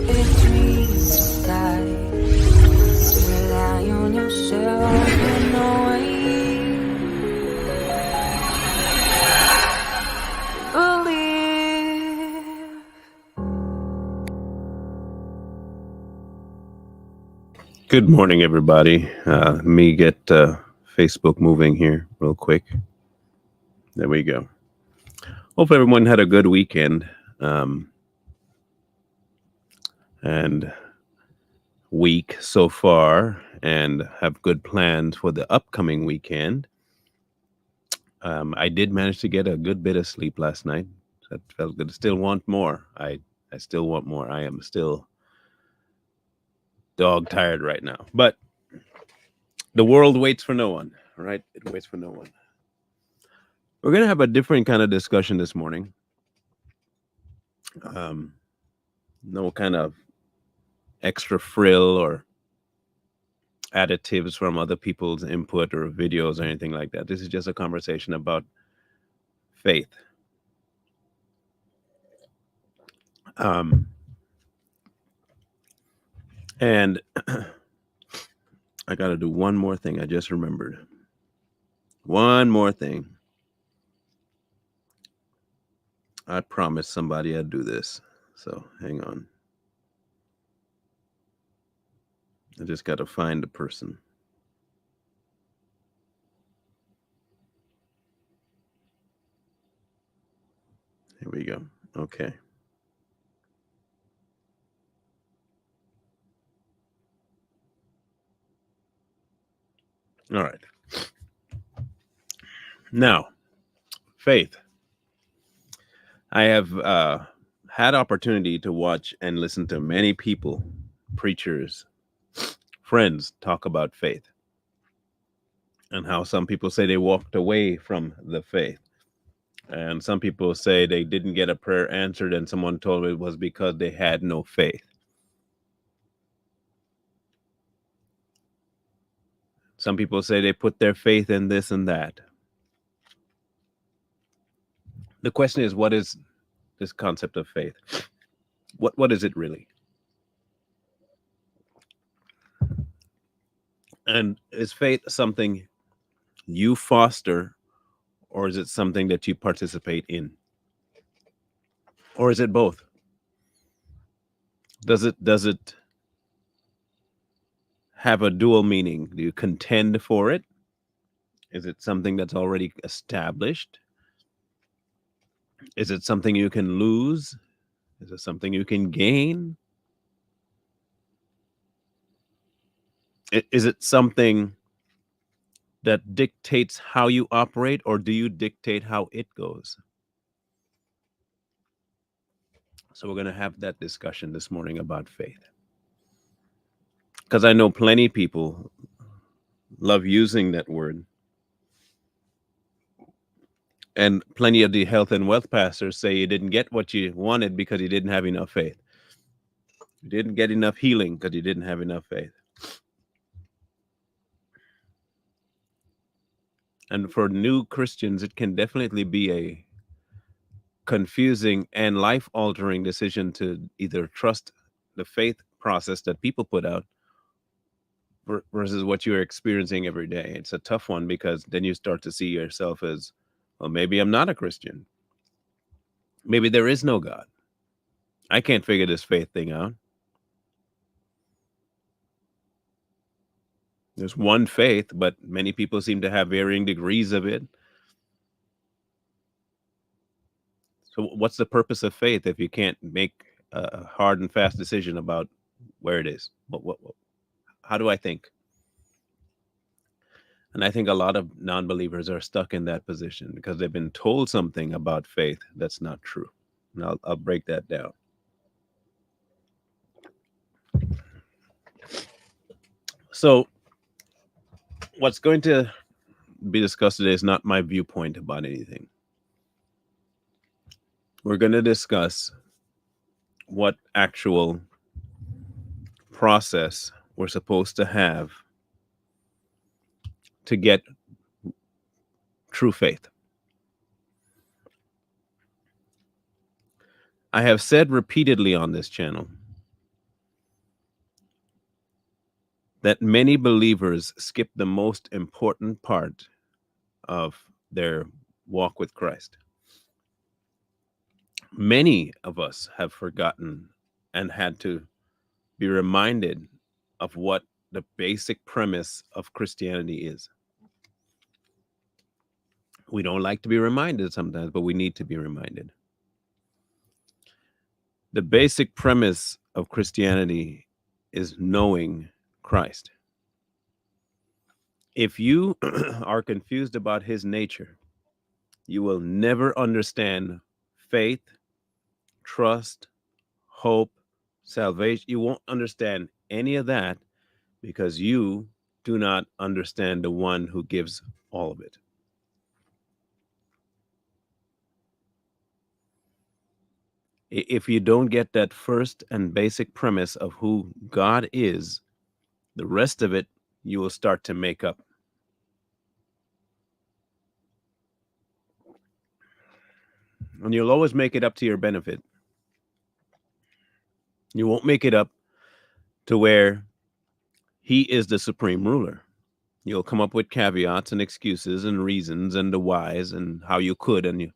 if dreams die, rely on yourself in no way. Believe. Good morning, everybody. Let me get Facebook moving here real quick. There we go. Hope everyone had a good weekend and week so far and have good plans for the upcoming weekend. I did manage to get a good bit of sleep last night. That felt good. Still want more. I still want more. I am still dog tired right now. But the world waits for no one, right? It waits for no one. We're going to have a different kind of discussion this morning. No kind of extra frill or additives from other people's input or videos or anything like that. This is just a conversation about faith. And I got to do one more thing. I just remembered. One more thing. I promised somebody I'd do this. So hang on. I just got to find the person. Here we go. Okay. All right. Now, faith. I have had opportunity to watch and listen to many people, preachers, friends talk about faith and how some people say they walked away from the faith. And some people say they didn't get a prayer answered and someone told them it was because they had no faith. Some people say they put their faith in this and that. The question is, what is this concept of faith? What is it really? And is faith something you foster, or is it something that you participate in? Or is it both? Does it have a dual meaning? Do you contend for it? Is it something that's already established? Is it something you can lose? Is it something you can gain? Is it something that dictates how you operate, or do you dictate how it goes? So we're going to have that discussion this morning about faith. Because I know plenty of people love using that word. And plenty of the health and wealth pastors say you didn't get what you wanted because you didn't have enough faith. You didn't get enough healing because you didn't have enough faith. And for new Christians, it can definitely be a confusing and life-altering decision to either trust the faith process that people put out versus what you're experiencing every day. It's a tough one because then you start to see yourself as, well, maybe I'm not a Christian. Maybe there is no God. I can't figure this faith thing out. There's one faith, but many people seem to have varying degrees of it. So what's the purpose of faith if you can't make a hard and fast decision about where it is? How do I think? And I think a lot of non-believers are stuck in that position because they've been told something about faith that's not true. And I'll break that down. So what's going to be discussed today is not my viewpoint about anything. We're going to discuss what actual process we're supposed to have to get true faith. I have said repeatedly on this channel that many believers skip the most important part of their walk with Christ. Many of us have forgotten and had to be reminded of what the basic premise of Christianity is. We don't like to be reminded sometimes, but we need to be reminded. The basic premise of Christianity is knowing Christ. If you are confused about his nature, you will never understand faith, trust, hope, salvation. You won't understand any of that because you do not understand the one who gives all of it. If you don't get that first and basic premise of who God is, the rest of it you will start to make up. And you'll always make it up to your benefit. You won't make it up to where he is the supreme ruler. You'll come up with caveats and excuses and reasons and the whys and how you could and you.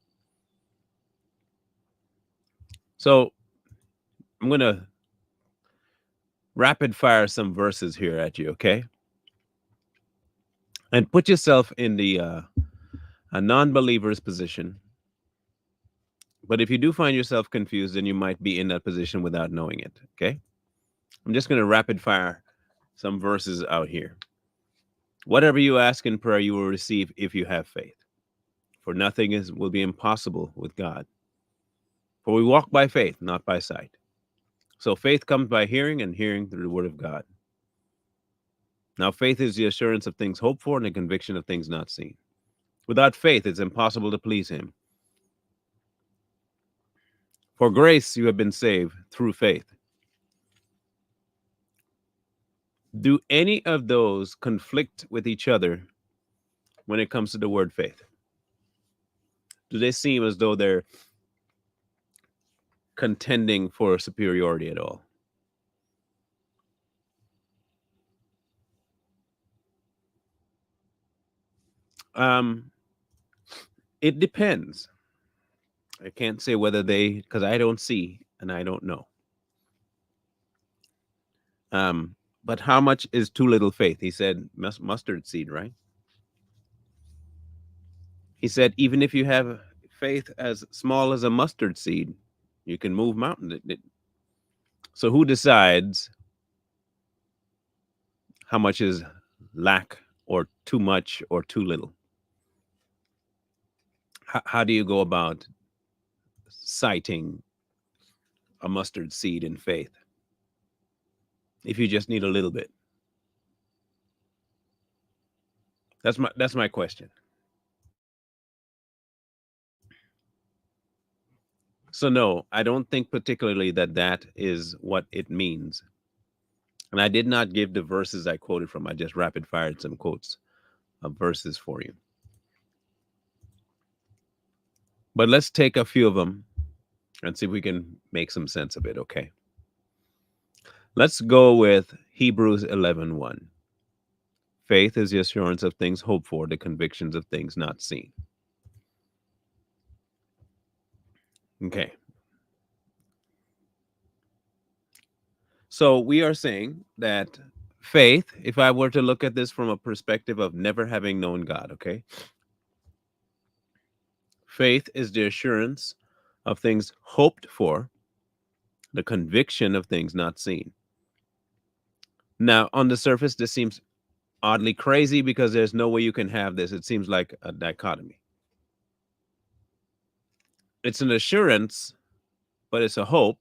So I'm gonna rapid fire some verses here at you, okay? And put yourself in the a non-believer's position. But if you do find yourself confused, then you might be in that position without knowing it. Okay. I'm just going to rapid fire some verses out here. Whatever you ask in prayer, you will receive if you have faith. For nothing is will be impossible with God. For we walk by faith, not by sight. So faith comes by hearing, and hearing through the word of God. Now faith is the assurance of things hoped for and the conviction of things not seen. Without faith, it's impossible to please him. For grace you have been saved through faith. Do any of those conflict with each other when it comes to the word faith? Do they seem as though they're contending for superiority at all? Um, it depends. I can't say whether they, because I don't see and I don't know. But how much is too little faith? He said mustard seed, right? He said even if you have faith as small as a mustard seed, you can move mountains. So who decides how much is lack or too much or too little? How do you go about citing a mustard seed in faith if you just need a little bit? That's my question. So no, I don't think particularly that that is what it means. And I did not give the verses I quoted from. I just rapid fired some quotes of verses for you. But let's take a few of them and see if we can make some sense of it, okay? Let's go with Hebrews 11:1. Faith is the assurance of things hoped for, the convictions of things not seen. Okay. So we are saying that faith, if I were to look at this from a perspective of never having known God, okay? Faith is the assurance of things hoped for, the conviction of things not seen. Now, on the surface, this seems oddly crazy because there's no way you can have this. It seems like a dichotomy. It's an assurance, but it's a hope.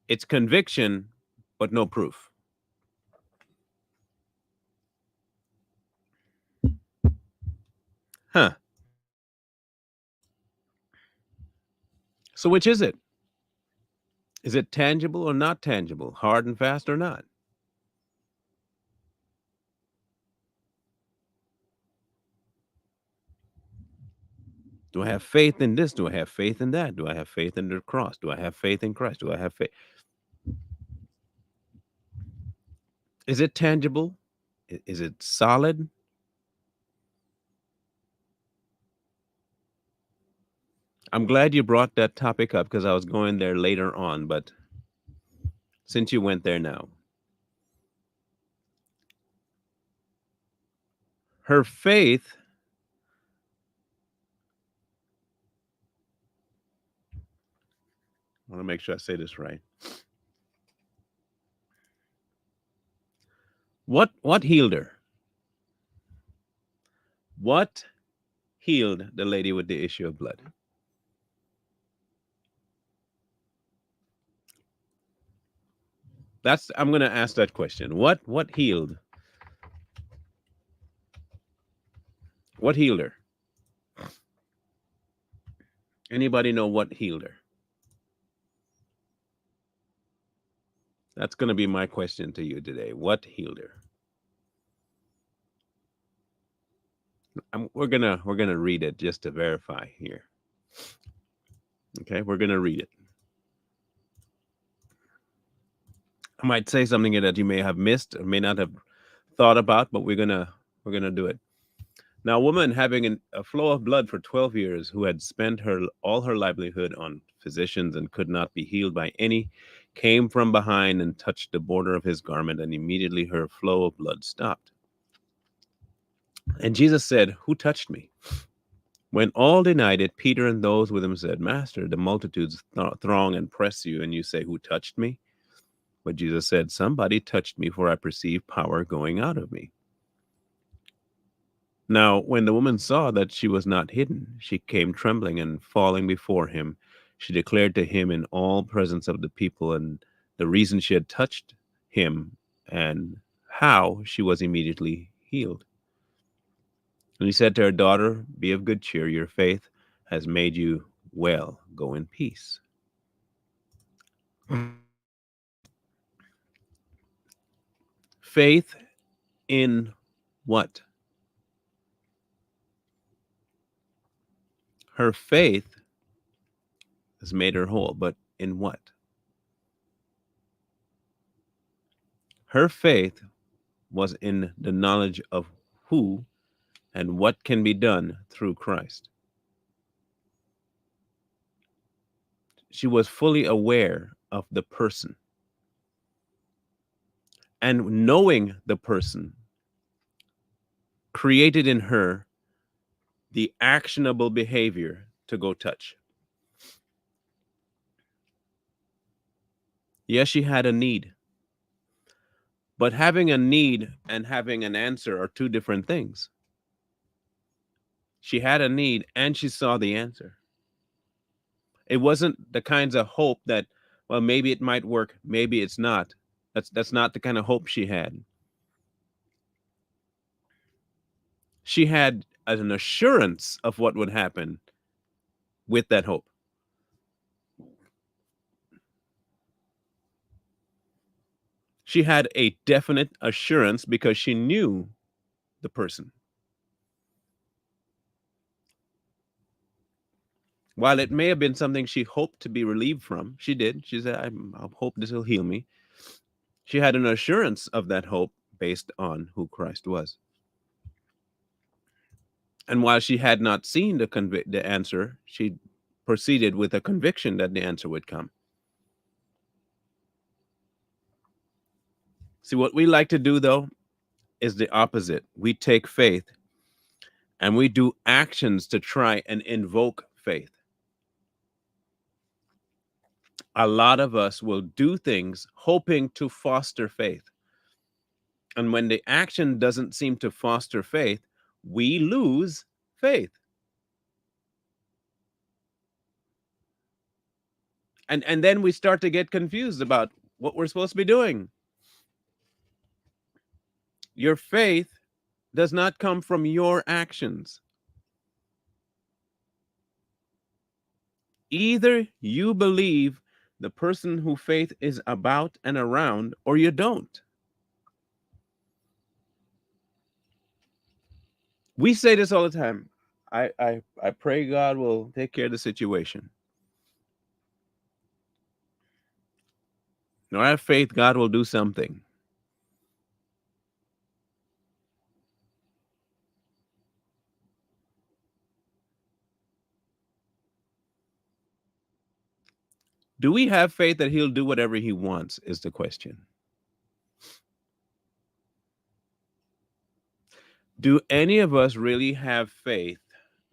It's conviction, but no proof. Huh. So which is it? Is it tangible or not tangible? Hard and fast or not? Do I have faith in this? Do I have faith in that? Do I have faith in the cross? Do I have faith in Christ? Do I have faith? Is it tangible? Is it solid? I'm glad you brought that topic up because I was going there later on, but since you went there now, her faith, I want to make sure I say this right. What healed her? What healed the lady with the issue of blood? That's I'm going to ask that question. What healed? What healed her? Anybody know what healed her? That's going to be my question to you today. What healed her? We're gonna read it just to verify here. Okay, we're gonna read it. I might say something here that you may have missed or may not have thought about, but we're gonna do it. Now, a woman having a flow of blood for 12 years, who had spent her all her livelihood on physicians and could not be healed by any, came from behind and touched the border of his garment, and immediately her flow of blood stopped. And Jesus said, "Who touched me?" When all denied it, Peter and those with him said, "Master, the multitudes throng and press you, and you say, 'Who touched me?'" But Jesus said, "Somebody touched me, for I perceive power going out of me." Now, when the woman saw that she was not hidden, she came trembling and falling before him. She declared to him in all presence of the people and the reason she had touched him and how she was immediately healed. And he said to her, "Daughter, be of good cheer. Your faith has made you well. Go in peace." Faith in what? Her faith has made her whole, but in what? Her faith was in the knowledge of who and what can be done through Christ. She was fully aware of the person, and knowing the person created in her the actionable behavior to go touch. Yes, she had a need, but having a need and having an answer are two different things. She had a need and she saw the answer. It wasn't the kinds of hope that, well, maybe it might work, maybe it's not. That's not the kind of hope she had. She had an assurance of what would happen with that hope. She had a definite assurance because she knew the person. While it may have been something she hoped to be relieved from, she did. She said, I hope this will heal me. She had an assurance of that hope based on who Christ was. And while she had not seen the answer, she proceeded with a conviction that the answer would come. See, what we like to do, though, is the opposite. We take faith and we do actions to try and invoke faith. A lot of us will do things hoping to foster faith. And when the action doesn't seem to foster faith, we lose faith. And then we start to get confused about what we're supposed to be doing. Your faith does not come from your actions. Either you believe the person who faith is about and around, or you don't. We say this all the time. I pray God will take care of the situation. No, I have faith God will do something. Do we have faith that he'll do whatever he wants? Is the question. Do any of us really have faith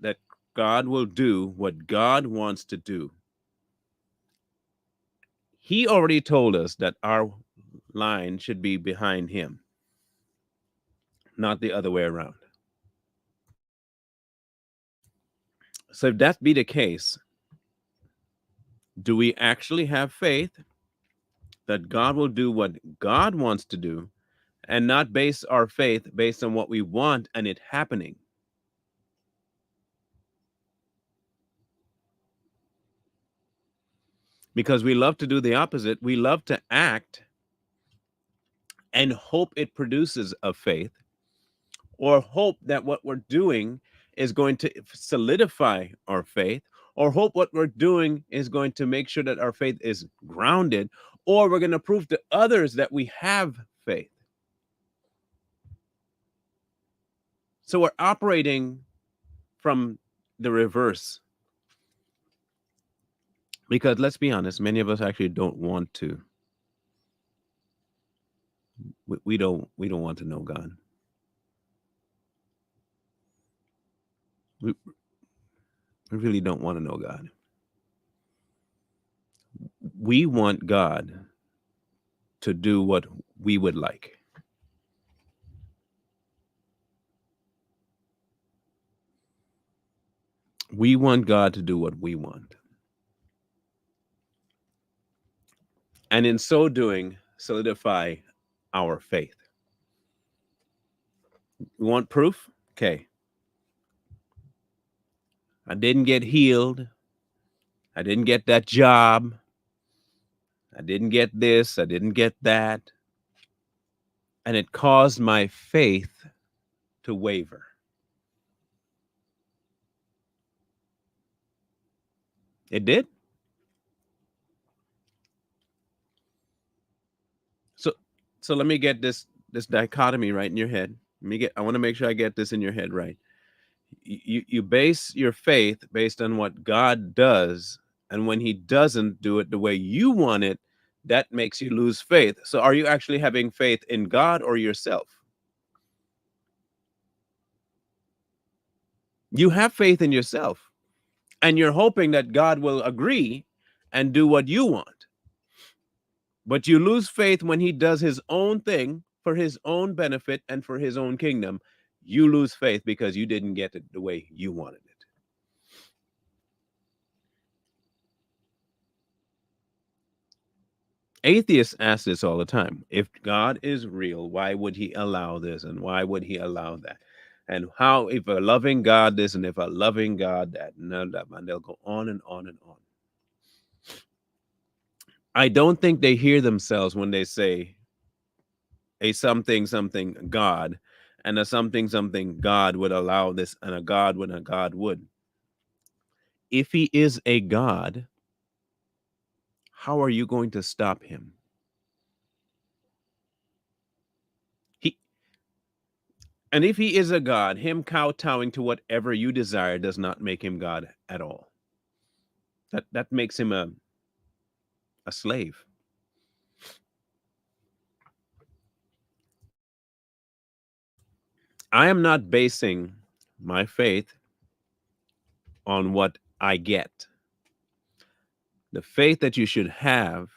that God will do what God wants to do? He already told us that our line should be behind him, not the other way around. So, if that be the case, do we actually have faith that God will do what God wants to do and not base our faith based on what we want and it happening? Because we love to do the opposite. We love to act and hope it produces a faith, or hope that what we're doing is going to solidify our faith, or hope what we're doing is going to make sure that our faith is grounded, or we're going to prove to others that we have faith. So we're operating from the reverse, because let's be honest, many of us actually don't want to. We don't want to know God. We really don't want to know God. We want God to do what we would like. We want God to do what we want. And in so doing, solidify our faith. We want proof? Okay. I didn't get healed. I didn't get that job. I didn't get this. I didn't get that. And it caused my faith to waver. It did. So so let me get this dichotomy right in your head. I want to make sure I get this in your head right. You base your faith based on what God does, and when he doesn't do it the way you want it, that makes you lose faith. So are you actually having faith in God or yourself? You have faith in yourself, and you're hoping that God will agree and do what you want. But you lose faith when he does his own thing for his own benefit and for his own kingdom. You lose faith because you didn't get it the way you wanted it. Atheists ask this all the time. If God is real, why would he allow this and why would he allow that? And how, if a loving God this and if a loving God that, no, that, and they'll go on and on and on. I don't think they hear themselves when they say a something something God and a something something God would allow this and a God when a God would. If he is a God, how are you going to stop him? He And if he is a God, him kowtowing to whatever you desire does not make him God at all. That makes him a slave. I am not basing my faith on what I get. The faith that you should have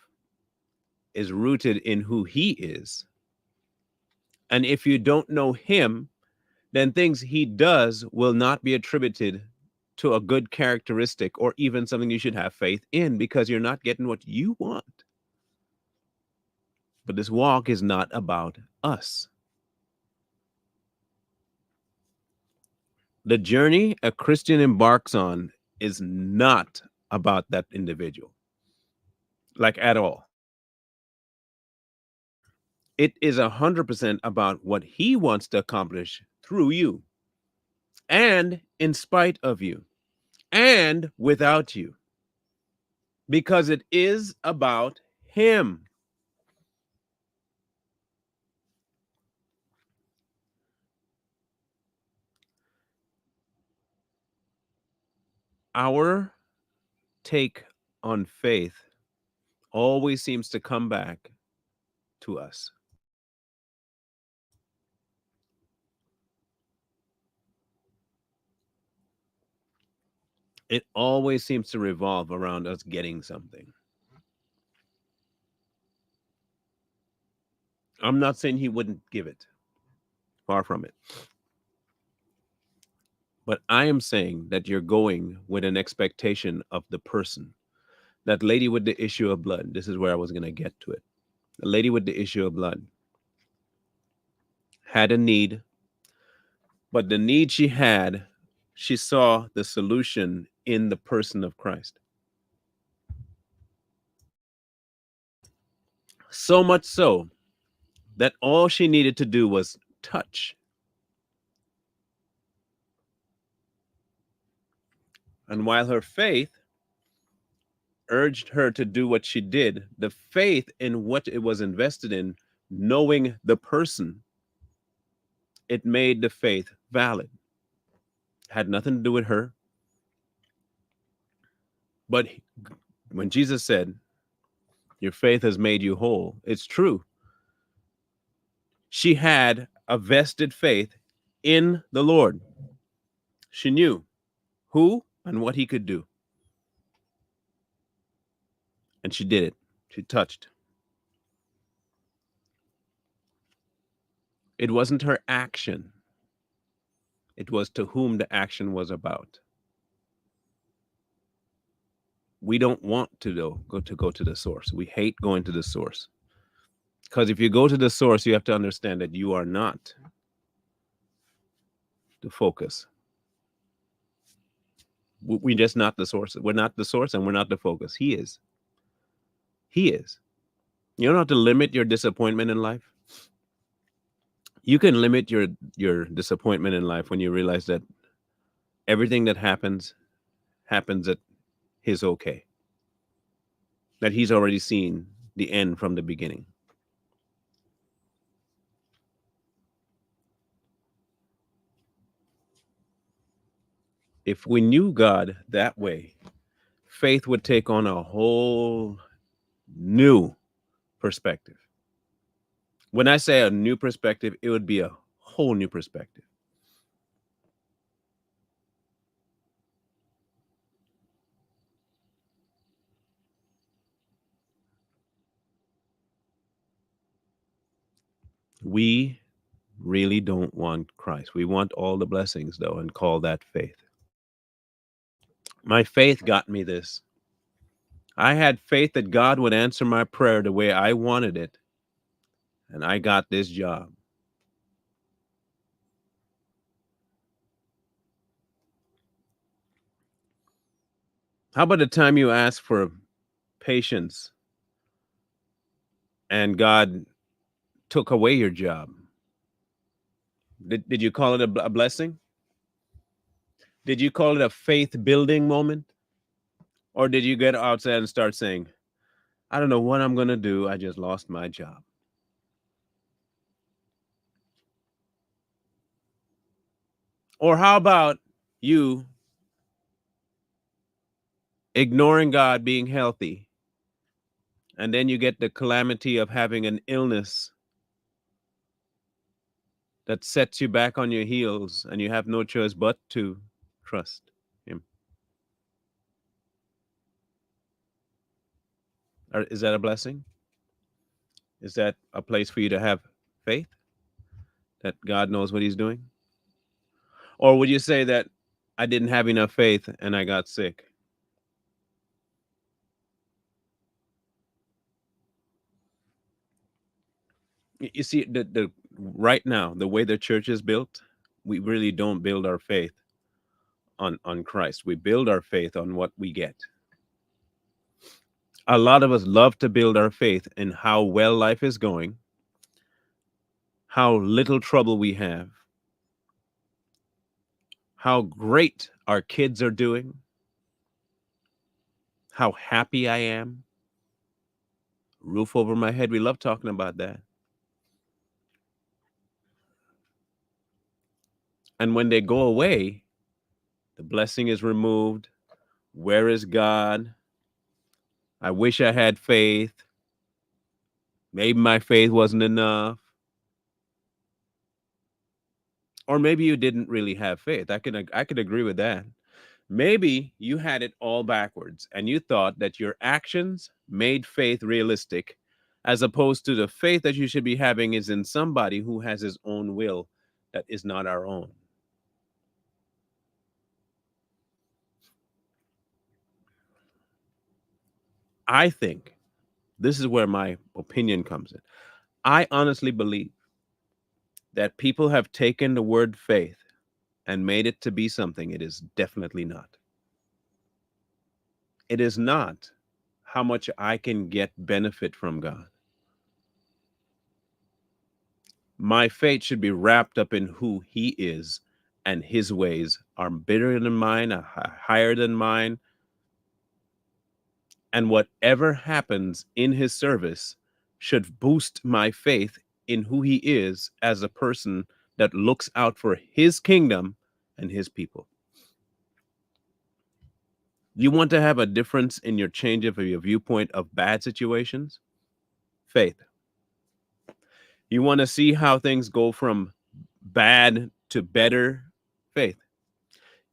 is rooted in who he is. And if you don't know him, then things he does will not be attributed to a good characteristic or even something you should have faith in, because you're not getting what you want. But this walk is not about us. The journey a Christian embarks on is not about that individual, like at all. It is 100% about what he wants to accomplish through you and in spite of you and without you, because it is about him. Our take on faith always seems to come back to us. It always seems to revolve around us getting something. I'm not saying he wouldn't give it, far from it. But I am saying that you're going with an expectation of the person. That lady with the issue of blood, this is where I was going to get to it. The lady with the issue of blood had a need, but the need she had, she saw the solution in the person of Christ. So much so that all she needed to do was touch. And while her faith urged her to do what she did, the faith in what it was invested in, knowing the person, it made the faith valid. Had nothing to do with her. But when Jesus said, your faith has made you whole, it's true. She had a vested faith in the Lord. She knew who and what he could do. And she did it. She touched. It wasn't her action, it was to whom the action was about. We don't want to go to the source. We hate going to the source. Because if you go to the source, you have to understand that you are not the focus. We're just not the source. We're not the source and we're not the focus. He is. He is. You don't have to limit your disappointment in life. You can limit your disappointment in life when you realize that everything that happens at his okay. That he's already seen the end from the beginning. If we knew God that way, faith would take on a whole new perspective. When I say a new perspective, it would be a whole new perspective. We really don't want Christ. We want all the blessings, though, and call that faith. My faith got me this. I had faith that God would answer my prayer the way I wanted it, and I got this job. How about the time you asked for patience and God took away your job? Did you call it a blessing? Did you call it a faith building moment? Or did you get outside and start saying, I don't know what I'm going to do. I just lost my job. Or how about you ignoring God being healthy, and then you get the calamity of having an illness that sets you back on your heels and you have no choice but to trust him? Is that a blessing? Is that a place for you to have faith that God knows what he's doing? Or would you say that I didn't have enough faith and I got sick? You see, the right now, the way the church is built, we really don't build our faith on Christ. We build our faith on what we get. A lot of us love to build our faith in how well life is going, how little trouble we have, how great our kids are doing, how happy I am, roof over my head. We love talking about that. And when they go away, the blessing is removed. Where is God? I wish I had faith. Maybe my faith wasn't enough. Or maybe you didn't really have faith. I could agree with that. Maybe you had it all backwards and you thought that your actions made faith realistic, as opposed to the faith that you should be having is in somebody who has his own will that is not our own. I think this is where my opinion comes in. I honestly believe that people have taken the word faith and made it to be something it is definitely not. It is not how much I can get benefit from God. My faith should be wrapped up in who He is, and His ways are bigger than mine, are higher than mine. And whatever happens in His service should boost my faith in who He is as a person that looks out for His kingdom and His people. You want to have a difference in your change of your viewpoint of bad situations? Faith. You want to see how things go from bad to better? Faith.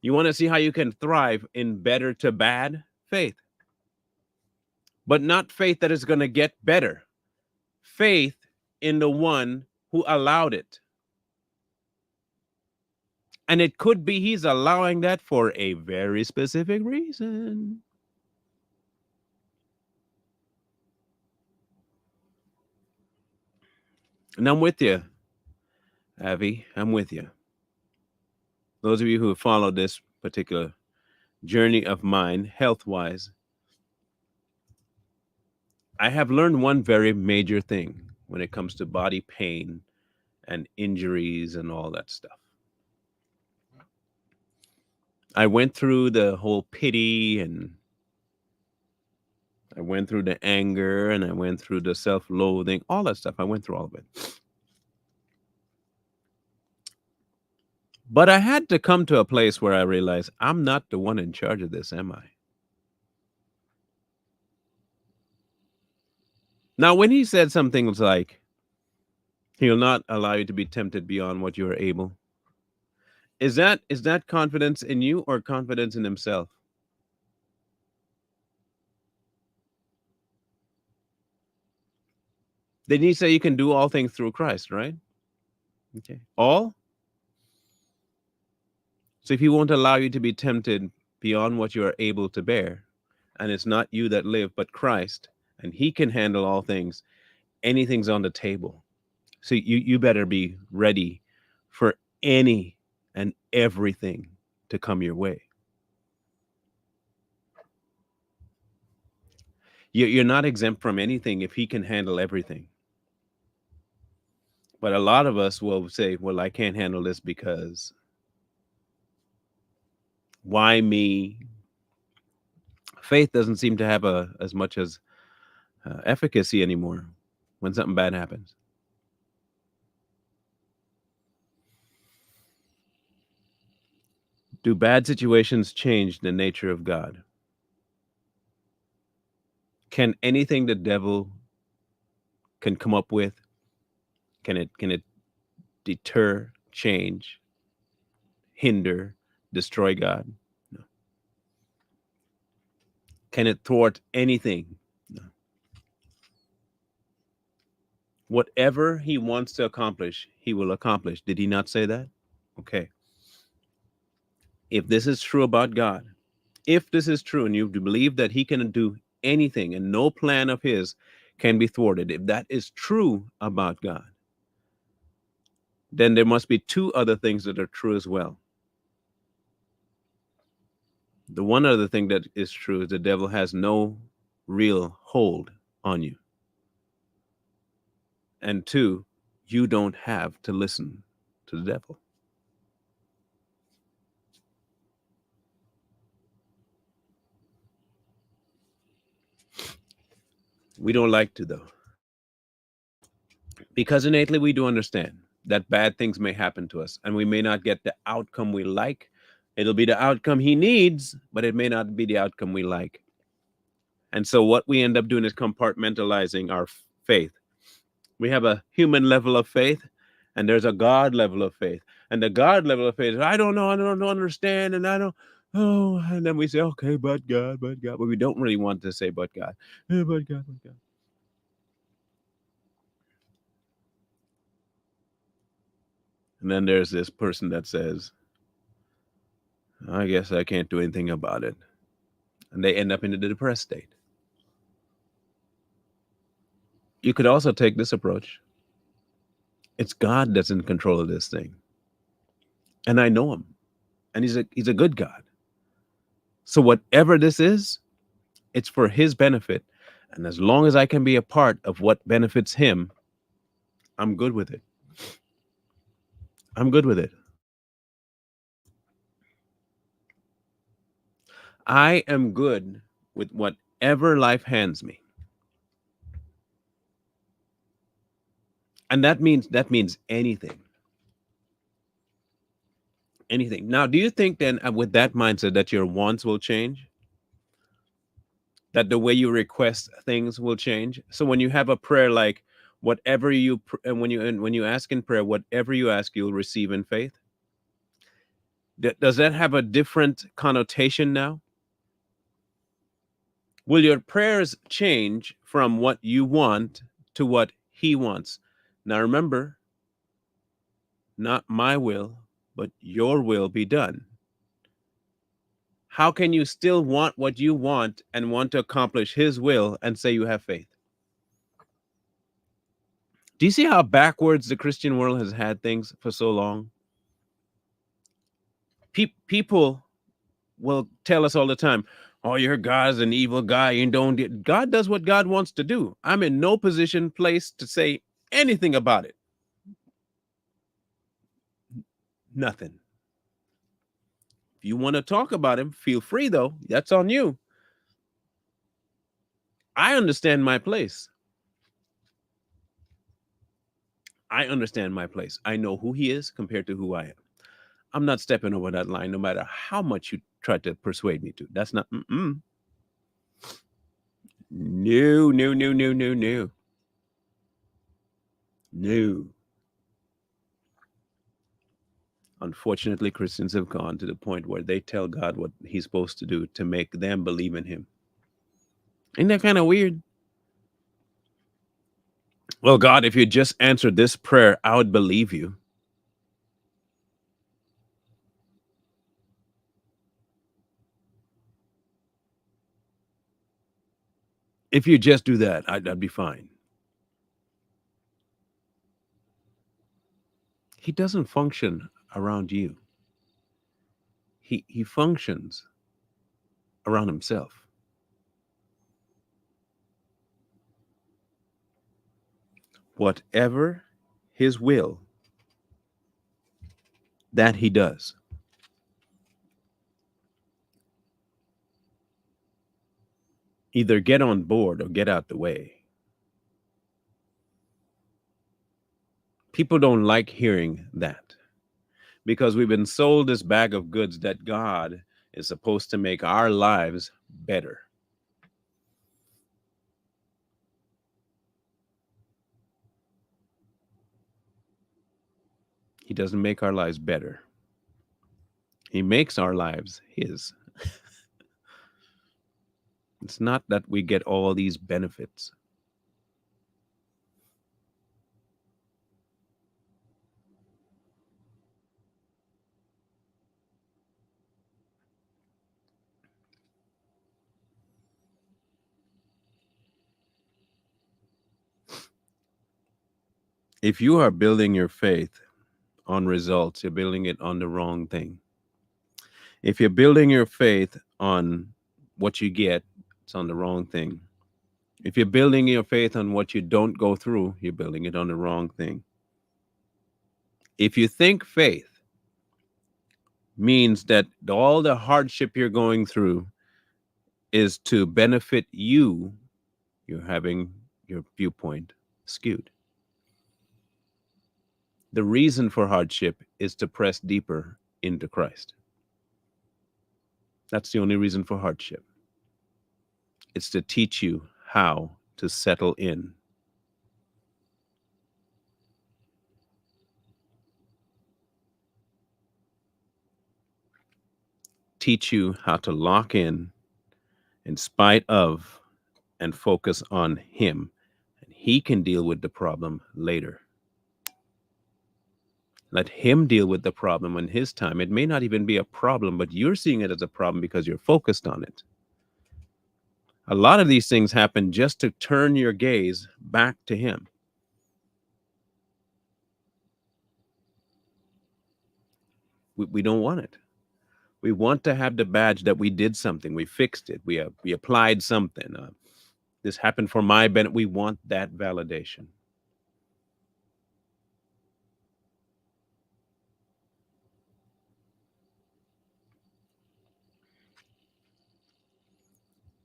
You want to see how you can thrive in better to bad? Faith. But not faith that is going to get better. Faith in the one who allowed it. And it could be He's allowing that for a very specific reason. And I'm with you, Avi. I'm with you. Those of you who have followed this particular journey of mine, health wise, I have learned one very major thing when it comes to body pain and injuries and all that stuff. I went through the whole pity, and I went through the anger, and I went through the self loathing, all that stuff. I went through all of it. But I had to come to a place where I realized I'm not the one in charge of this, am I? Now, when he said some things like, He'll not allow you to be tempted beyond what you are able, is that confidence in you or confidence in Himself? Didn't He say you can do all things through Christ, right? Okay. All? So if He won't allow you to be tempted beyond what you are able to bear, and it's not you that live, but Christ, and He can handle all things, anything's on the table. So you better be ready for any and everything to come your way. You're not exempt from anything if He can handle everything. But a lot of us will say, well, I can't handle this because why me? Faith doesn't seem to have as much as efficacy anymore when something bad happens. Do bad situations change the nature of God? Can anything the devil can come up with, can it deter, change, hinder, destroy God? No. Can it thwart anything? No. Whatever He wants to accomplish, He will accomplish. Did He not say that? Okay. If this is true about God, if this is true and you believe that He can do anything and no plan of His can be thwarted, if that is true about God, then there must be two other things that are true as well. The one other thing that is true is the devil has no real hold on you. And two, you don't have to listen to the devil. We don't like to, though, because innately we do understand that bad things may happen to us and we may not get the outcome we like. It'll be the outcome He needs, but it may not be the outcome we like. And so what we end up doing is compartmentalizing our faith. We have a human level of faith, and there's a God level of faith. And the God level of faith is, I don't know, I don't understand, and I don't, oh, and then we say, okay, but God, but we don't really want to say, but God, but God, but God. And then there's this person that says, I guess I can't do anything about it. And they end up in the depressed state. You could also take this approach. It's God that's in control of this thing. And I know him. And he's a good God. So whatever this is, it's for his benefit. And as long as I can be a part of what benefits him, I'm good with it. I'm good with it. I am good with whatever life hands me. And that means anything. Anything. Now, do you think then with that mindset that your wants will change? That the way you request things will change? So when you have a prayer like whatever you and when you ask in prayer, whatever you ask, you'll receive in faith. Does that have a different connotation now? Will your prayers change from what you want to what he wants? Now remember, not my will, but your will be done. How can you still want what you want and want to accomplish his will and say you have faith? Do you see how backwards the Christian world has had things for so long? People will tell us all the time, oh, your God's an evil guy. You don't get, God does what God wants to do. I'm in no position, place to say anything about it. Nothing. If you want to talk about him, feel free though. That's on you. I understand my place. I understand my place. I know who he is compared to who I am. I'm not stepping over that line no matter how much you try to persuade me to. That's not, no, no, no, no, no, no. No. Unfortunately, Christians have gone to the point where they tell God what he's supposed to do to make them believe in him. Isn't that kind of weird? Well, God, if you just answered this prayer, I would believe you. If you just do that, I'd be fine. He doesn't function around you. He functions around himself. Whatever his will, that he does. Either get on board or get out the way. People don't like hearing that because we've been sold this bag of goods that God is supposed to make our lives better. He doesn't make our lives better. He makes our lives his. It's not that we get all these benefits. If you are building your faith on results, you're building it on the wrong thing. If you're building your faith on what you get, it's on the wrong thing. If you're building your faith on what you don't go through, you're building it on the wrong thing. If you think faith means that all the hardship you're going through is to benefit you, you're having your viewpoint skewed. The reason for hardship is to press deeper into Christ. That's the only reason for hardship. It's to teach you how to settle in, teach you how to lock in spite of, and focus on Him. And He can deal with the problem later. Let Him deal with the problem in His time. It may not even be a problem, but you're seeing it as a problem because you're focused on it. A lot of these things happen just to turn your gaze back to Him. We don't want it. We want to have the badge that we did something, we fixed it, we applied something. This happened for my benefit. We want that validation.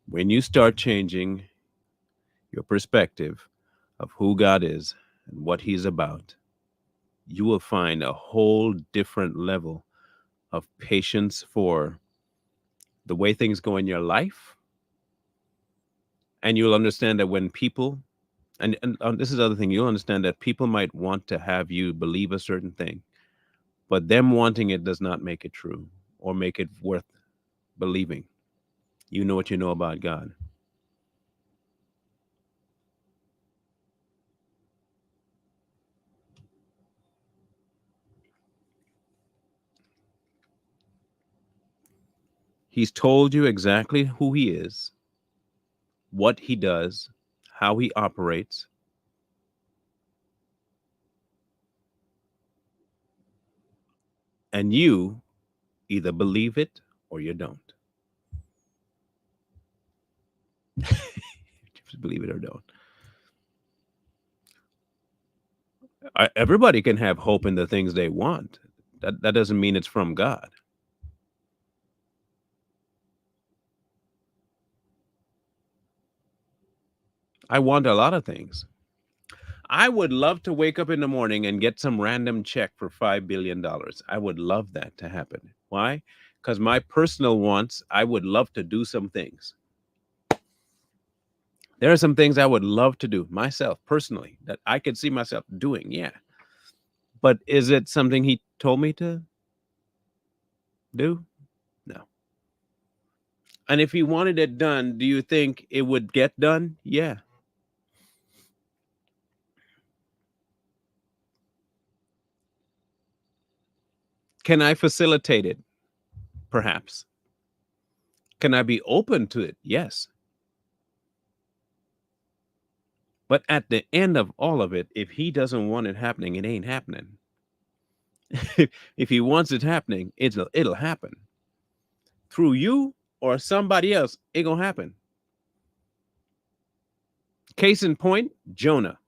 When you start changing your perspective of who God is and what He's about, you will find a whole different level of patience for the way things go in your life. And you'll understand that when people, and this is the other thing, you'll understand that people might want to have you believe a certain thing, but them wanting it does not make it true or make it worth believing. You know what you know about God. He's told you exactly who He is, what He does, how He operates. And you either believe it or you don't. Just believe it or don't. Everybody can have hope in the things they want. That doesn't mean it's from God. I want a lot of things. I would love to wake up in the morning and get some random check for $5 billion. I would love that to happen. Why? Because my personal wants, I would love to do some things. There are some things I would love to do myself personally that I could see myself doing. Yeah. But is it something He told me to do? No. And if He wanted it done, do you think it would get done? Yeah. Can I facilitate it? Perhaps. Can I be open to it? Yes. But at the end of all of it, if He doesn't want it happening, it ain't happening. If He wants it happening, it'll happen. Through you or somebody else, it gonna happen. Case in point, Jonah.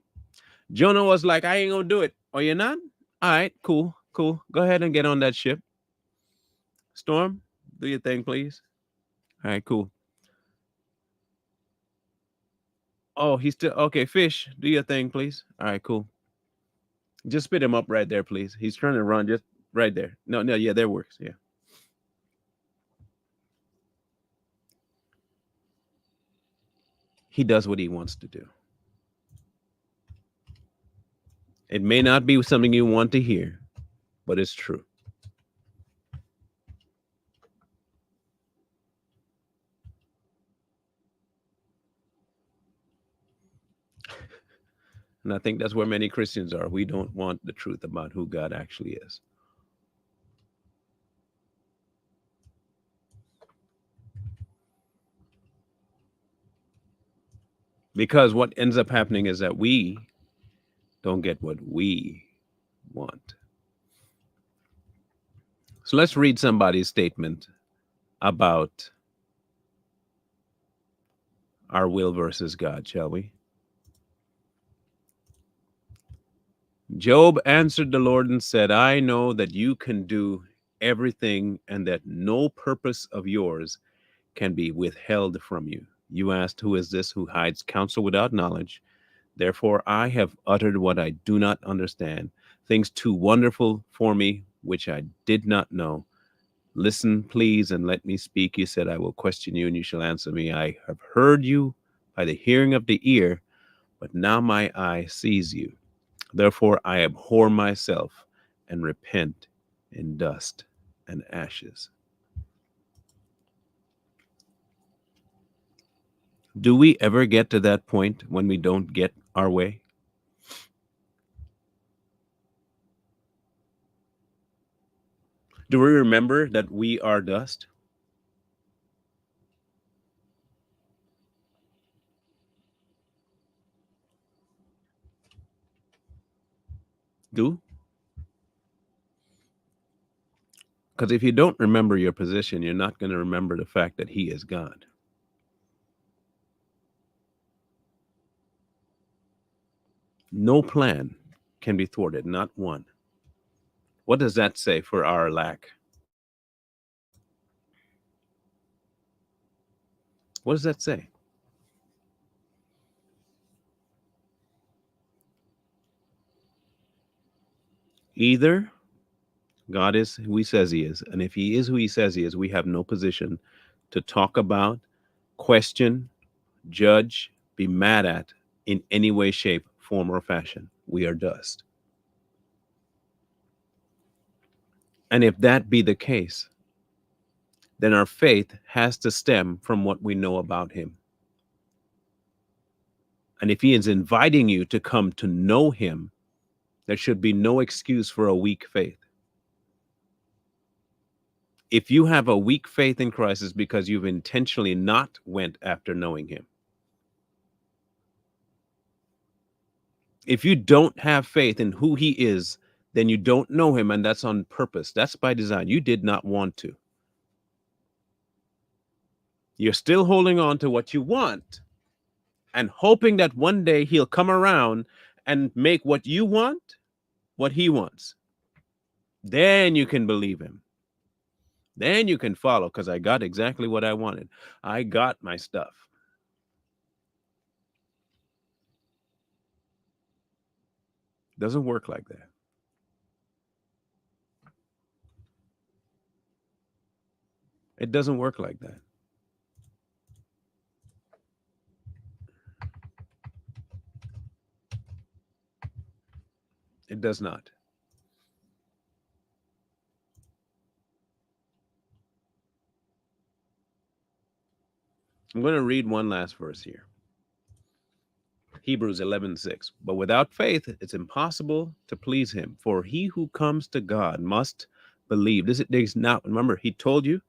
Jonah was like, I ain't gonna do it. Oh, you're not? All right, cool, cool. Go ahead and get on that ship. Storm, do your thing, please. All right, cool. Oh, he's still okay. Fish, do your thing, please. All right, cool. Just spit him up right there, please. He's trying to run just right there. No, no, yeah, that works. Yeah. He does what He wants to do. It may not be something you want to hear, but it's true. And I think that's where many Christians are. We don't want the truth about who God actually is. Because what ends up happening is that we don't get what we want. So let's read somebody's statement about our will versus God, shall we? Job answered the Lord and said, I know that you can do everything and that no purpose of yours can be withheld from you. You asked, who is this who hides counsel without knowledge? Therefore, I have uttered what I do not understand, things too wonderful for me, which I did not know. Listen, please, and let me speak. You said, I will question you and you shall answer me. I have heard you by the hearing of the ear, but now my eye sees you. Therefore, I abhor myself and repent in dust and ashes. Do we ever get to that point when we don't get our way? Do we remember that we are dust? Do? Because if you don't remember your position, you're not going to remember the fact that He is God. No plan can be thwarted, not one. What does that say for our lack? What does that say? Either God is who He says He is, and if He is who He says He is, we have no position to talk about, question, judge, be mad at in any way, shape, form, or fashion. We are dust. And if that be the case, then our faith has to stem from what we know about Him. And if He is inviting you to come to know Him, there should be no excuse for a weak faith. If you have a weak faith in Christ, it's because you've intentionally not went after knowing Him. If you don't have faith in who He is, then you don't know Him, and that's on purpose. That's by design. You did not want to. You're still holding on to what you want and hoping that one day He'll come around and make what you want what He wants. Then you can believe Him. Then you can follow, because I got exactly what I wanted. I got my stuff. Doesn't work like that. It doesn't work like that. It does not. I'm going to read one last verse here. Hebrews 11:6. But without faith, it's impossible to please Him. For he who comes to God must believe. This is now, remember, He told you,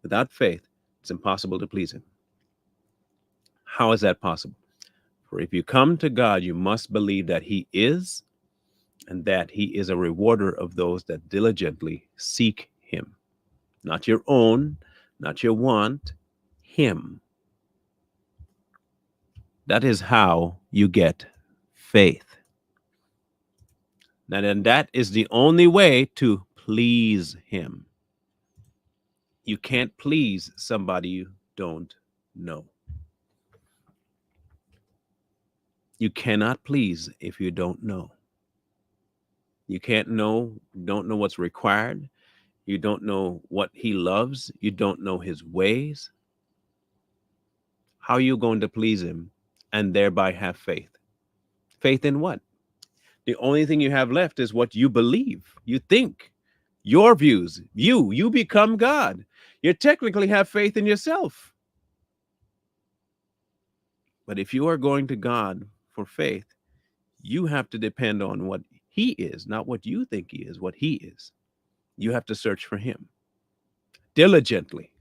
without faith, it's impossible to please Him. How is that possible? For if you come to God, you must believe that He is, and that He is a rewarder of those that diligently seek Him. Not your own, not your want, Him. That is how you get faith. Now, then that is the only way to please Him. You can't please somebody you don't know. You cannot please if you don't know. You don't know what's required. You don't know what He loves. You don't know His ways. How are you going to please Him and thereby have faith? Faith in what? The only thing you have left is what you believe, you think, your views. You become God. You technically have faith in yourself. But if you are going to God for faith, you have to depend on what He is, not what you think He is, what He is. You have to search for Him diligently.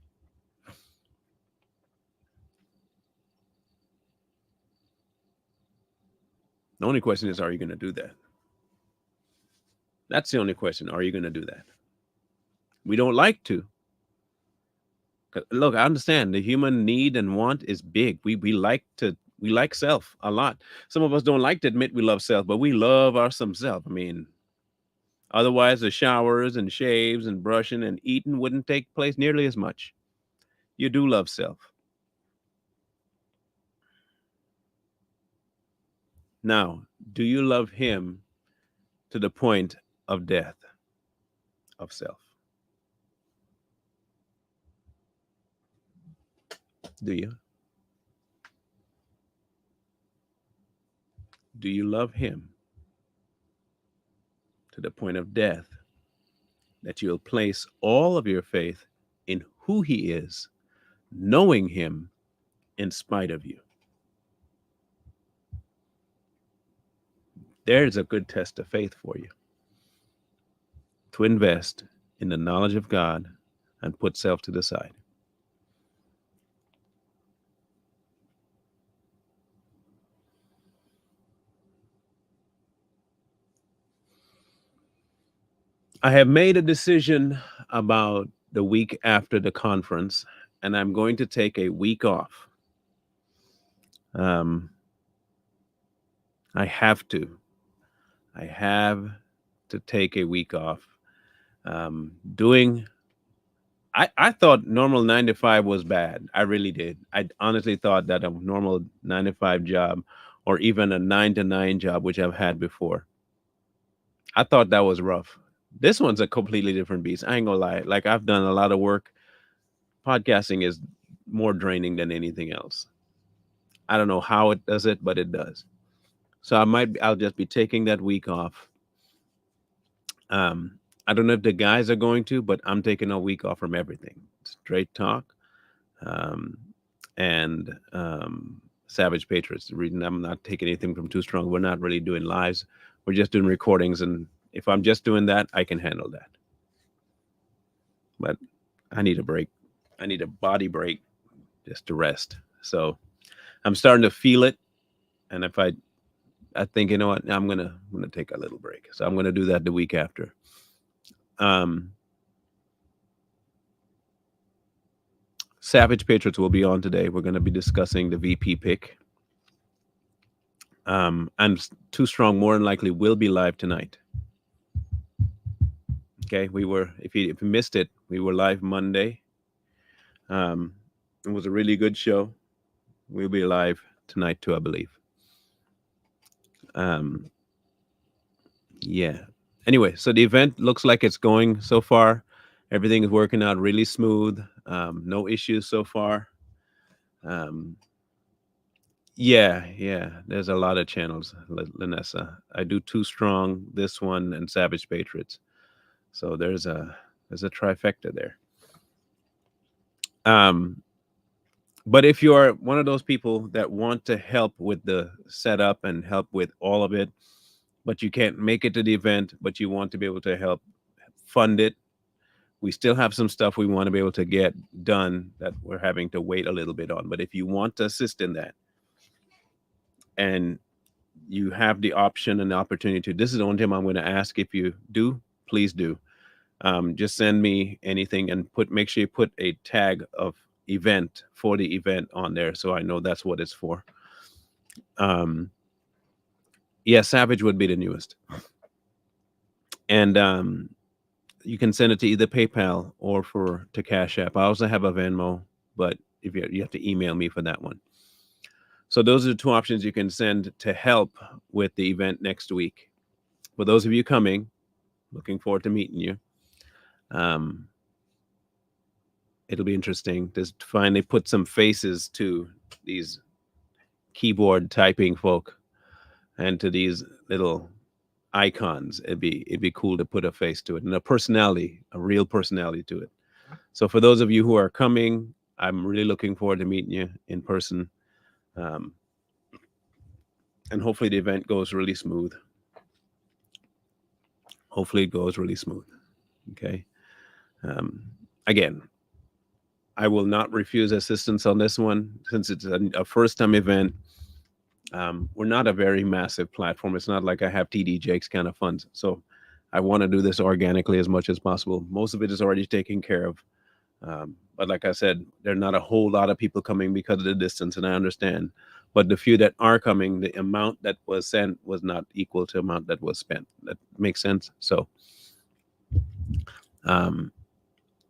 The only question is, are you going to do that? That's the only question. Are you going to do that? We don't like to. Look, I understand the human need and want is big. We like self a lot. Some of us don't like to admit we love self, but we love our some self. I mean, otherwise the showers and shaves and brushing and eating wouldn't take place nearly as much. You do love self. Now, do you love Him to the point of death of self? Do you? Do you love him to the point of death that you'll place all of your faith in who he is, knowing him in spite of you? There's a good test of faith for you, to invest in the knowledge of God and put self to the side. I have made a decision about the week after the conference, and I'm going to take a week off. Um, I have to. I have to take a week off. Doing, I thought normal 9 to 5 was bad. I really did. I honestly thought that a normal 9 to 5 job or even a 9 to 9 job, which I've had before, I thought that was rough. This one's a completely different beast. I ain't gonna lie. Like, I've done a lot of work. Podcasting is more draining than anything else. I don't know how it does it, but it does. So I'll just be taking that week off. Um, I don't know if the guys are going to, but I'm taking a week off from everything. Straight talk, um, and Savage Patriots. The reason I'm not taking anything from Too Strong, we're not really doing lives. We're just doing recordings, and if I'm just doing that, I can handle that. But I need a break. I need a body break just to rest. So I'm starting to feel it, and if I think, you know what, I'm gonna take a little break. So I'm gonna do that the week after. Savage Patriots will be on today. We're gonna be discussing the VP pick. And Too Strong more than likely will be live tonight. Okay, we were, if you missed it, we were live Monday. It was a really good show. We'll be live tonight too, I believe. Yeah. Anyway, so the event looks like it's going so far. Everything is working out really smooth. No issues so far. Yeah. There's a lot of channels, Lanessa. I do Too Strong, this one, and Savage Patriots. So there's a trifecta there. But if you are one of those people that want to help with the setup and help with all of it, but you can't make it to the event, but you want to be able to help fund it, we still have some stuff we want to be able to get done that we're having to wait a little bit on. But if you want to assist in that, and you have the option and the opportunity to, this is the only time I'm going to ask, if you do, please do. Just send me anything and make sure you put a tag of event for the event on there, so I know that's what it's for. Yeah, Savage would be the newest. And you can send it to either PayPal or to Cash App. I also have a Venmo, but if you have to email me for that one. So those are the two options you can send to help with the event next week. For those of you coming, looking forward to meeting you. It'll be interesting to finally put some faces to these keyboard typing folk and to these little icons. It'd be cool to put a face to it and a real personality to it. So for those of you who are coming, I'm really looking forward to meeting you in person. And hopefully the event goes really smooth. Hopefully it goes really smooth. Okay. Again, I will not refuse assistance on this one since it's a first-time event. We're not a very massive platform. It's not like I have TD Jakes kind of funds. So I want to do this organically as much as possible. Most of it is already taken care of. But like I said, there are not a whole lot of people coming because of the distance, and I understand. But the few that are coming, the amount that was sent was not equal to the amount that was spent. That makes sense. So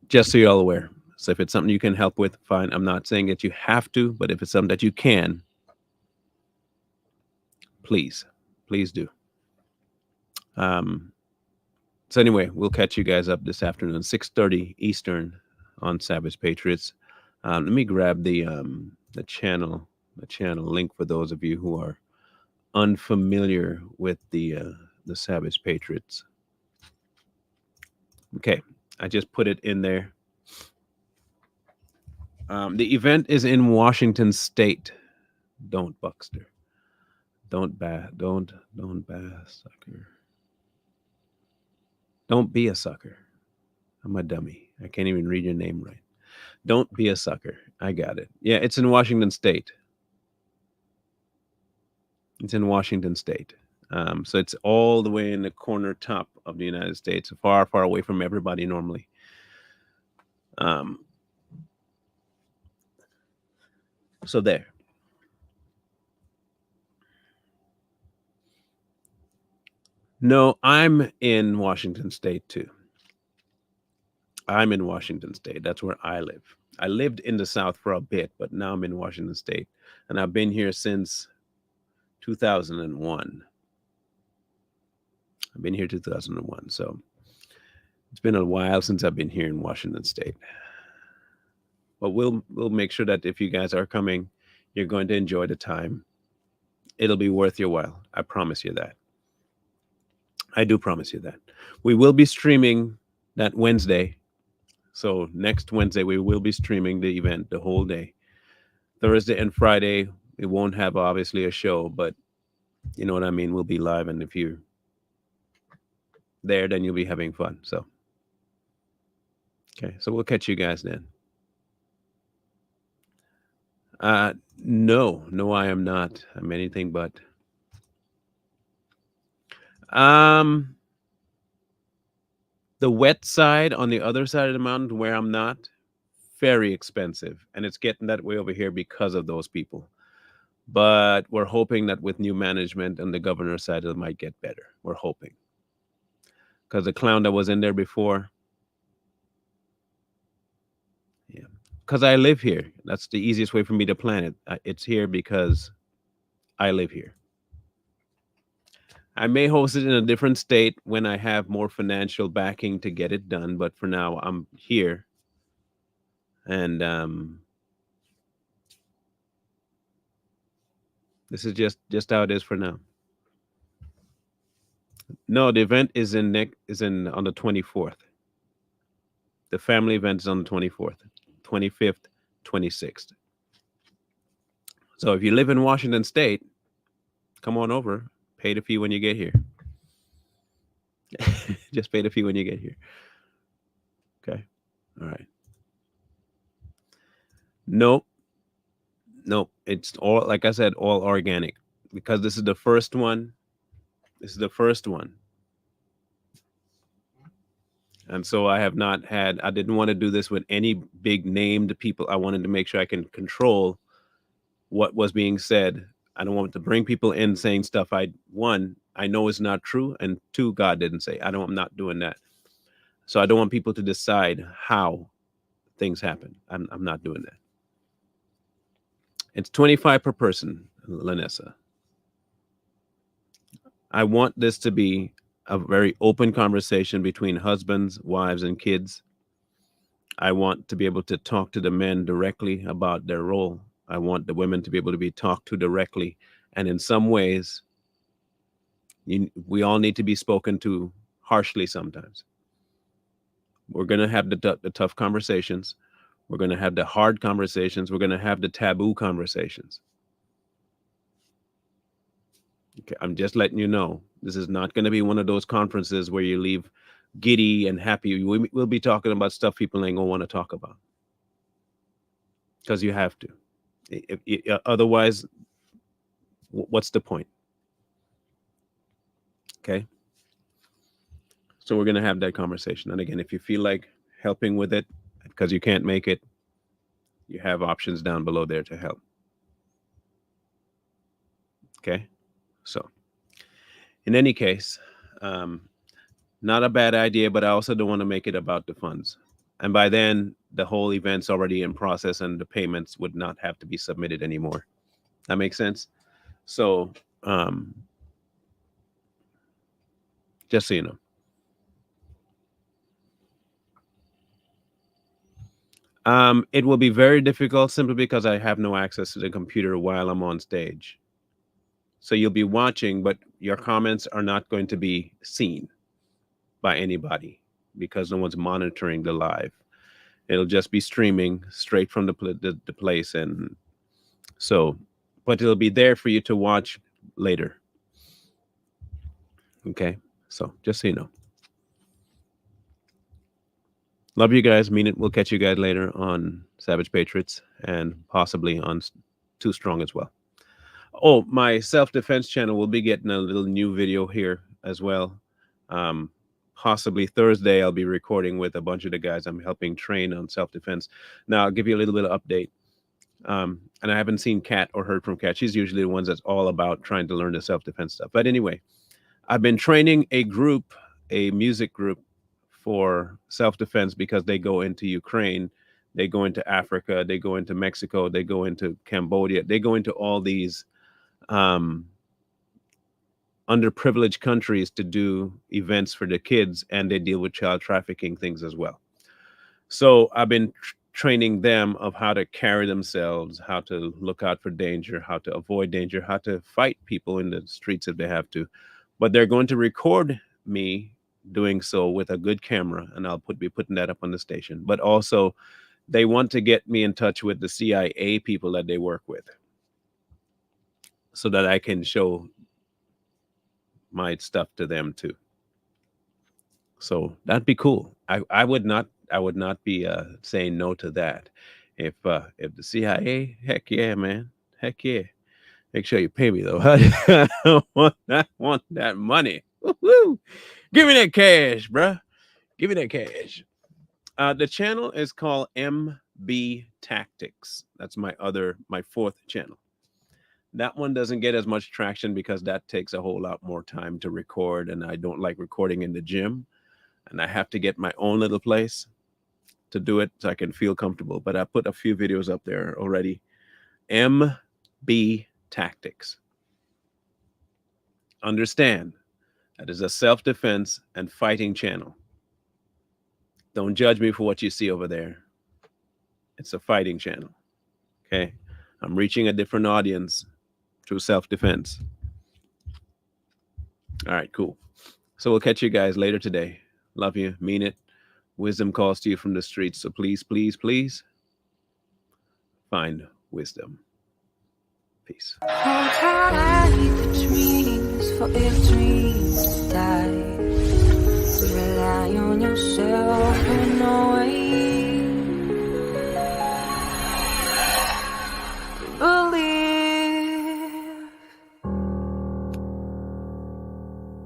just so you're all aware. So if it's something you can help with, fine. I'm not saying that you have to, but if it's something that you can, please do. So anyway, we'll catch you guys up this afternoon, 6:30 Eastern on Savage Patriots. Let me grab the channel link for those of you who are unfamiliar with the Savage Patriots. Okay, I just put it in there. The event is in Washington State. Don't Buckster. Don't sucker. Don't be a sucker. I'm a dummy. I can't even read your name right. Don't be a sucker. I got it. Yeah, it's in Washington State. It's in Washington State. So it's all the way in the corner top of the United States, far, far away from everybody normally. Um, so there. No, I'm in Washington State too. I'm in Washington State. That's where I live. I lived in the South for a bit, but now I'm in Washington State. And I've been here since 2001. I've been here 2001. So it's been a while since I've been here in Washington State. But we'll make sure that if you guys are coming, you're going to enjoy the time. It'll be worth your while. I promise you that. I do promise you that. We will be streaming that Wednesday. So next Wednesday, we will be streaming the event the whole day. Thursday and Friday, we won't have obviously a show, but you know what I mean? We'll be live. And if you're there, then you'll be having fun. So, okay. So we'll catch you guys then. No, I am not. I'm anything but. The wet side on the other side of the mountain where I'm not, very expensive. And it's getting that way over here because of those people. But we're hoping that with new management and the governor's side, it might get better. We're hoping. Because the clown that was in there before, yeah. Because I live here. That's the easiest way for me to plan it. It's here because I live here. I may host it in a different state when I have more financial backing to get it done. But for now, I'm here. And this is just how it is for now. No, the event is on the 24th. The family event is on the 24th, 25th, 26th. So if you live in Washington State, come on over. Pay the fee when you get here. Just pay the fee when you get here. Okay. All right. Nope. It's all, like I said, all organic because this is the first one. This is the first one. And so I didn't want to do this with any big named people. I wanted to make sure I can control what was being said. I don't want to bring people in saying stuff I know is not true, and two, God didn't say. I'm not doing that. So I don't want people to decide how things happen. I'm not doing that. It's $25 per person, Lanessa. I want this to be a very open conversation between husbands, wives, and kids. I want to be able to talk to the men directly about their role. I want the women to be able to be talked to directly. And in some ways, we all need to be spoken to harshly sometimes. We're going to have the tough conversations. We're going to have the hard conversations. We're going to have the taboo conversations. Okay, I'm just letting you know, this is not going to be one of those conferences where you leave giddy and happy. We'll be talking about stuff people ain't going to want to talk about. Because you have to. Otherwise, what's the point? Okay. So we're going to have that conversation. And again, if you feel like helping with it because you can't make it, you have options down below there to help. Okay. So in any case, not a bad idea, but I also don't want to make it about the funds. And by then, the whole event's already in process and the payments would not have to be submitted anymore. That makes sense? So just so you know. It will be very difficult simply because I have no access to the computer while I'm on stage. So you'll be watching, but your comments are not going to be seen by anybody because no one's monitoring the live. It'll just be streaming straight from the place, and so, but it'll be there for you to watch later. Okay, so just so you know. Love you guys. Mean it. We'll catch you guys later on Savage Patriots and possibly on Too Strong as well. Oh, my self-defense channel will be getting a little new video here as well. Possibly Thursday, I'll be recording with a bunch of the guys I'm helping train on self-defense. Now, I'll give you a little bit of update. And I haven't seen Kat or heard from Kat. She's usually the ones that's all about trying to learn the self-defense stuff. But anyway, I've been training a group, a music group for self-defense because they go into Ukraine, they go into Africa, they go into Mexico, they go into Cambodia, they go into all these underprivileged countries to do events for the kids, and they deal with child trafficking things as well. So I've been training them of how to carry themselves, how to look out for danger, how to avoid danger, how to fight people in the streets if they have to. But they're going to record me doing so with a good camera, and I'll be putting that up on the station. But also, they want to get me in touch with the CIA people that they work with, so that I can show my stuff to them too. So that'd be cool. I would not be saying no to that. If the CIA, heck yeah, man, heck yeah. Make sure you pay me though. I want that money. Woo-hoo. Give me that cash, bruh. Give me that cash. The channel is called MB Tactics. That's my fourth channel. That one doesn't get as much traction because that takes a whole lot more time to record, and I don't like recording in the gym, and I have to get my own little place to do it so I can feel comfortable. But I put a few videos up there already. MB Tactics. Understand, that is a self-defense and fighting channel. Don't judge me for what you see over there. It's a fighting channel. Okay? I'm reaching a different audience through self-defense. All right, cool. So we'll catch you guys later today. Love you. Mean it. Wisdom calls to you from the streets. So please, please, please find wisdom. Peace. Hold tight the dreams, for if dreams die, rely on yourself.